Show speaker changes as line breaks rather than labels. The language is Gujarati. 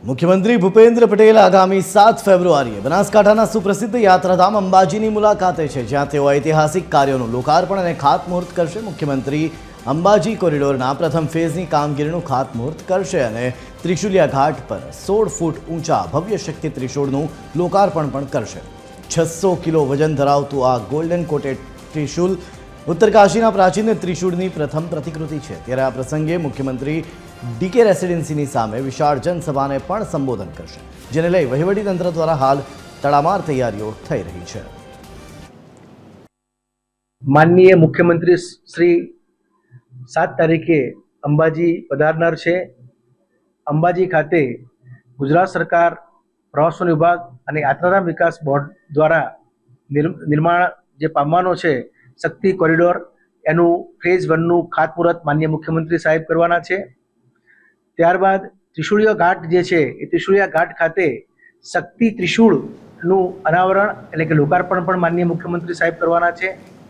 મુખ્યમંત્રી ભૂપેન્દ્ર પટેલ આગામી 7 ફેબ્રુઆરીએ બનાસકાંઠાના સુપ્રસિદ્ધ યાત્રાધામ અંબાજીની મુલાકાતે છે, જ્યાં તેઓ ઐતિહાસિક કાર્યોનું લોકાર્પણ અને ખાતમુહૂર્ત કરશે। મુખ્યમંત્રી અંબાજી કોરિડોરના પ્રથમ ફેઝની કામગીરીનું ખાતમુહૂર્ત કરશે અને ત્રિશુલિયા ઘાટ પર 16 ફૂટ ઊંચા ભવ્ય શક્તિ ત્રિશૂળનું લોકાર્પણ પણ કરશે। 600 કિલો વજન ધરાવતું આ ગોલ્ડન કોટેડ ત્રિશૂલ ઉત્તરકાશીના પ્રાચીન ત્રિશૂળની પ્રથમ પ્રતિકૃતિ છે। ત્યારે આ પ્રસંગે મુખ્યમંત્રી ડીકે રેસિડેન્સીની સામે વિશાળ જનસભાને પણ સંબોધન કરશે, જેને લઈ વહીવટીતંત્ર દ્વારા હાલ તડામાર તૈયારીઓ થઈ રહી છે।
માનનીય મુખ્યમંત્રી શ્રી 7 તારીખે અંબાજી પધારનાર છે। અંબાજી ખાતે ગુજરાત સરકાર પ્રવાસન વિભાગ અને યાત્રાધામ વિકાસ બોર્ડ દ્વારા નિર્માણ જે પામવાનો છે શક્તિ કોરિડોર, એનું ફેઝ 1નું ખાતમુહૂર્ત માનનીય મુખ્યમંત્રી સાહેબ કરવાના છે। ત્યારબાદ ત્રિશુળિયા ઘાટ જે છે એ ત્રિશુળિયા ઘાટ ખાતે શક્તિ ત્રિશૂળનું અનાવરણ એટલે કે લોકાર્પણ પણ માનનીય મુખ્યમંત્રી સાહેબ કરવાના છે।